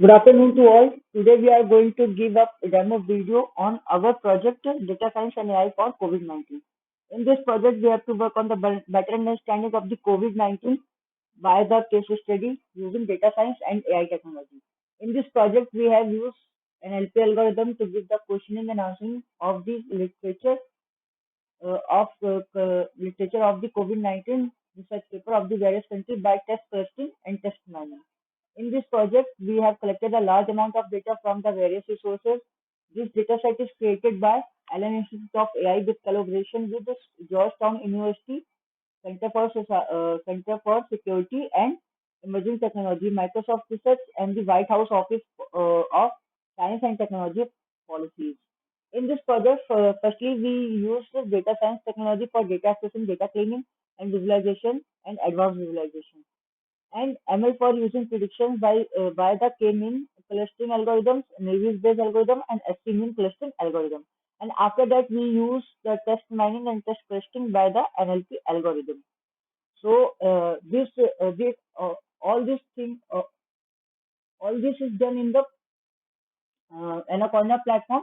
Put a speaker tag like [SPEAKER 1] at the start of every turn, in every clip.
[SPEAKER 1] Good afternoon to all. Today we are going to give a demo video on our project Data Science and AI for COVID-19. In this project, we have to work on the better understanding of the COVID-19 by the case study using data science and AI technology. In this project, we have used an NLP algorithm to give the questioning and answering of the literature of the COVID-19 research paper of the various countries by test testing and test mining. In this project, we have collected a large amount of data from the various resources. This data set is created by Allen Institute of AI with collaboration with the Georgetown University Center for Security and Emerging Technology, Microsoft Research, and the White House Office of Science and Technology Policies. In this project, firstly, we use the data science technology for data accessing, data cleaning, and visualization and advanced visualization and ML for using predictions by the K-mean clustering algorithms, Navier-Bayes algorithm, and SC-mean clustering algorithm. And after that, we use the test mining and test clustering by the NLP algorithm. So this all this thing all this is done in the Anaconda platform,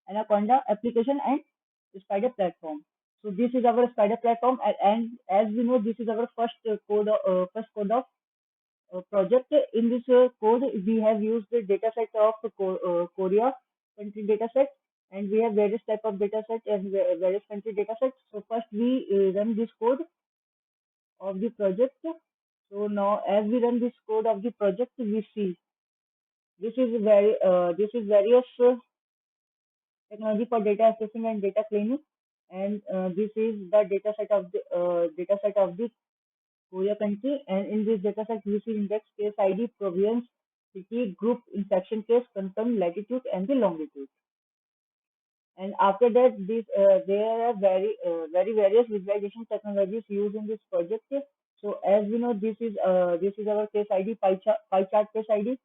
[SPEAKER 1] Anaconda application and Spider platform. So this is our Spider platform, and as we know, this is our first code of project. In this code, we have used the data set of Korea country data set, and we have various type of data set and various country data sets. So first we run this code of the project. So now as we run this code of the project, we see this is various technology for data accessing and data cleaning, and this is the data set of the Korea country, and in this dataset we see index, case ID, province, city, group, infection case, confirmed latitude, and the longitude. And after that, there are very various visualization technologies used in this project. So as we know, this is our case ID pie chart case ID,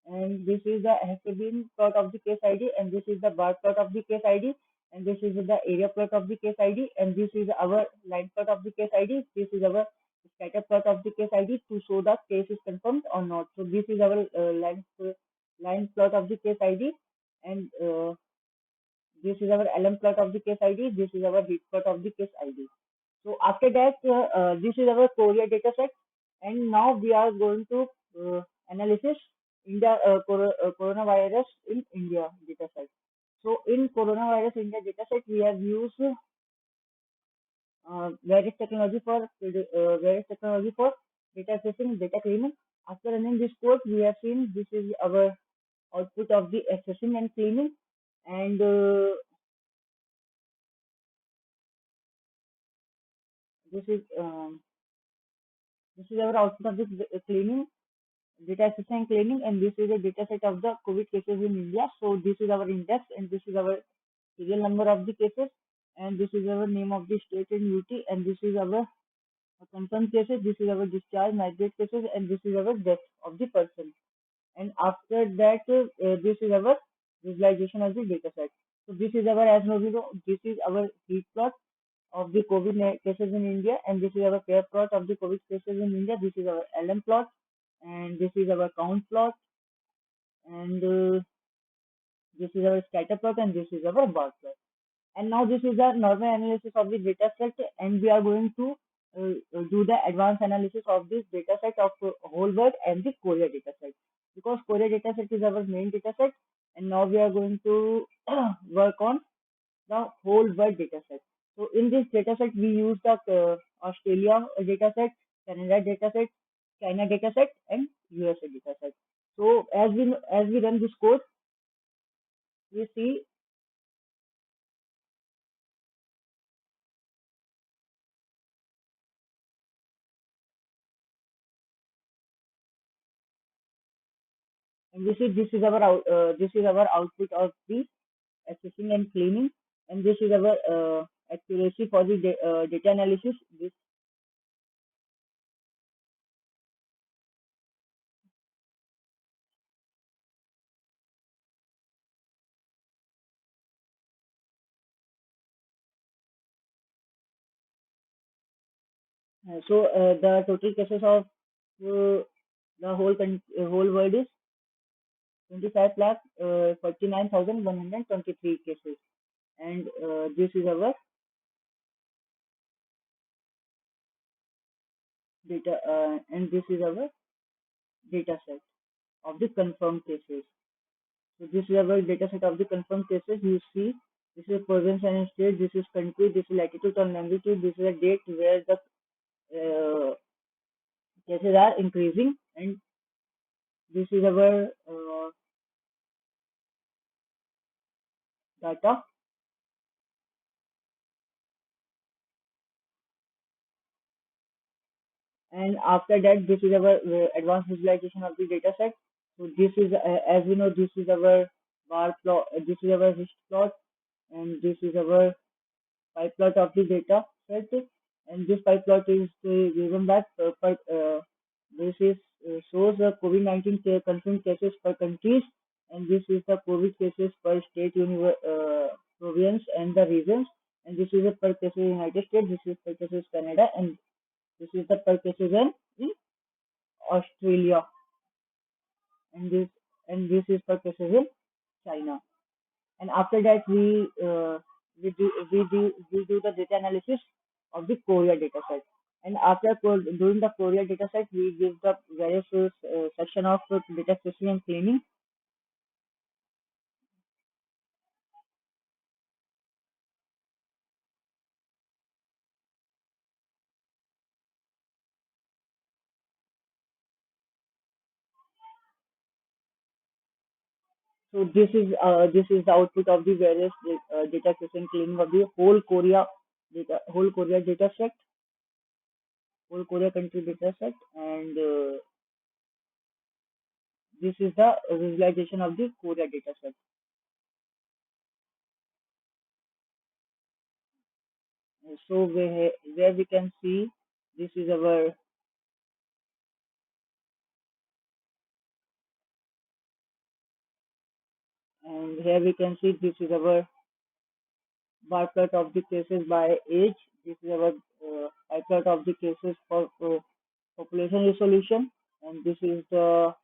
[SPEAKER 1] and this is the Hexagon plot of the case ID, and this is the bar plot of the case ID, and this is the area plot of the case ID, and this is our line plot of the case ID. This is our scatter plot of the case ID to show the case is confirmed or not. So this is our line plot of the case ID, and this is our LM plot of the case ID. This is our heat plot of the case ID. So after that, this is our Korea data set, and now we are going to analysis India coronavirus in India data set. So in coronavirus India data set, we have used various technology for data accessing, data cleaning. After running this code, we have seen this is our output of the accessing and cleaning, and this is um, this is our output of the cleaning, data accessing and cleaning, and this is a data set of the COVID cases in India. So this is our index, and this is our serial number of the cases, and this is our name of the state and UT, and this is our confirmed cases, this is our discharge migrate cases, and this is our death of the person. And after that, this is our visualization of the data set. So this is our, as we know, this is our heat plot of the cases in India, and this is our pair plot of the COVID cases in India. This is our LM plot, and this is our count plot, and this is our scatter plot, and this is our bar plot. And now this is the normal analysis of the data set, and we are going to do the advanced analysis of this data set of whole world and the Korea data set. Because Korea data set is our main data set, and now we are going to work on the whole world data set. So in this data set, we use the Australia data set, Canada data set, China data set, and USA data set. So as we run this code, we see and this is our output of the accessing and cleaning, and this is our accuracy for the data analysis. This so the total cases of the whole world is 25 lakh 49,123 cases. And this is our data, and this is our data set of the confirmed cases. So this is our data set of the confirmed cases. You see, this is province and state, this is country, this is latitude and longitude, this is a date where the cases are increasing, and this is our data. And after that, this is our advanced visualization of the data set. So this is, as we know, this is our bar plot, this is our list plot, and this is our pie plot of the data set. And this pie plot is given that this is shows the COVID-19 confirmed cases per countries, and this is the COVID cases per state, province, and the regions. And this is the per cases in United States, this is per cases Canada, and this is the per cases in Australia, and this is per cases in China. And after that, we do the data analysis of the Korea dataset. And after doing the Korea dataset, we give the various section of data processing and cleaning. So this is the output of the various data processing cleaning of the whole Korea data set, whole Korea country data set, and this is the visualization of the Korea data set. So where we can see, this is our, and here we can see this is our bar plot of the cases by age. This is our pie plot of the cases for population resolution, and this is the,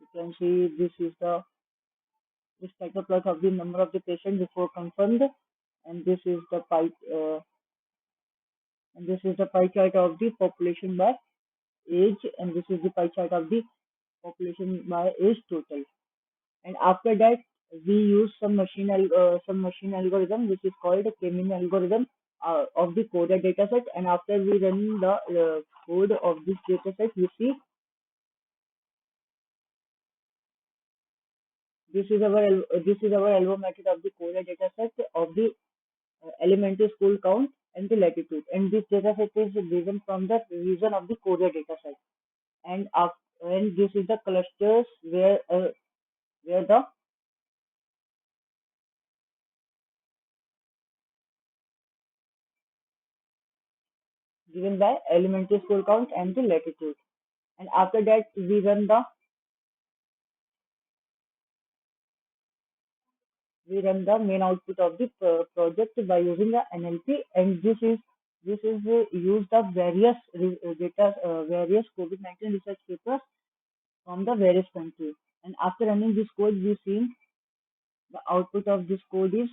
[SPEAKER 1] you can see this is the this scatter plot of the number of the patients before confirmed, and this is the pie chart of the population by age, and this is the pie chart of the population by age total. And after that, we use some machine algorithm which is called a K-mean algorithm of the coded dataset. And after we run the code of this dataset, we see this is our algo method of the coded dataset of the elementary school count and the latitude. And this dataset is given from the region of the Korea dataset. And this is the clusters where the given by elementary school count and the latitude. And after that, we run the main output of the project by using the NLP, and this is used of various COVID-19 research papers from the various countries. And after running this code, we see the output of this code is,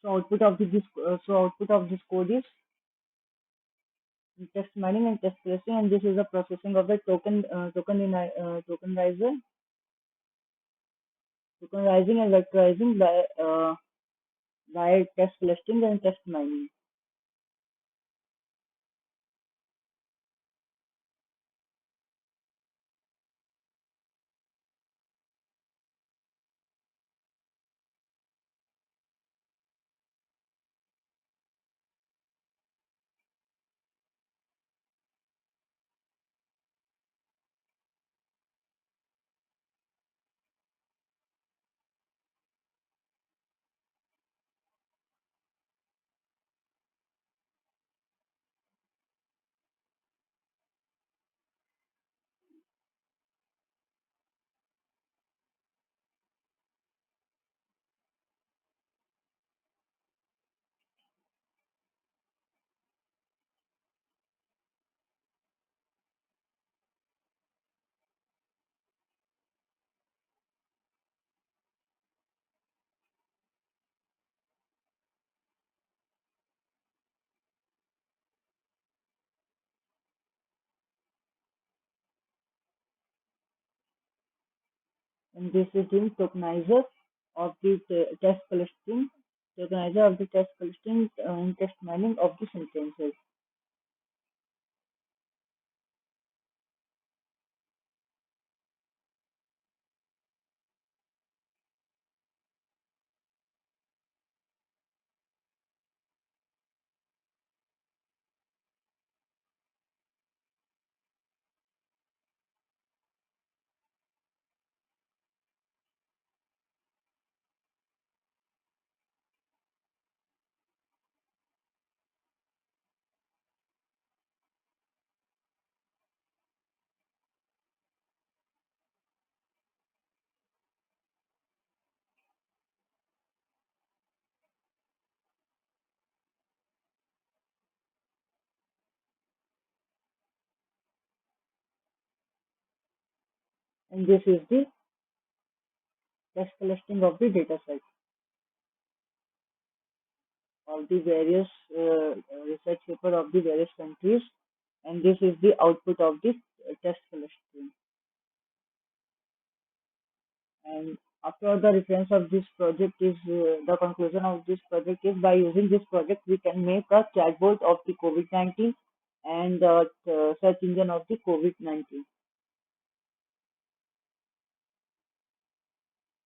[SPEAKER 1] output of this code is text mining and text processing, and this is the processing of the tokenizing and vectorizing by text collecting and text mining. And this is the tokenizer of the text collecting, tokenizer of the text collecting and text mining of the sentences. And this is the text collecting of the dataset of the various research paper of the various countries. And this is the output of the text collection. And after the reference of this project is the conclusion of this project is by using this project we can make a chatbot of the COVID-19 and the search engine of the COVID-19.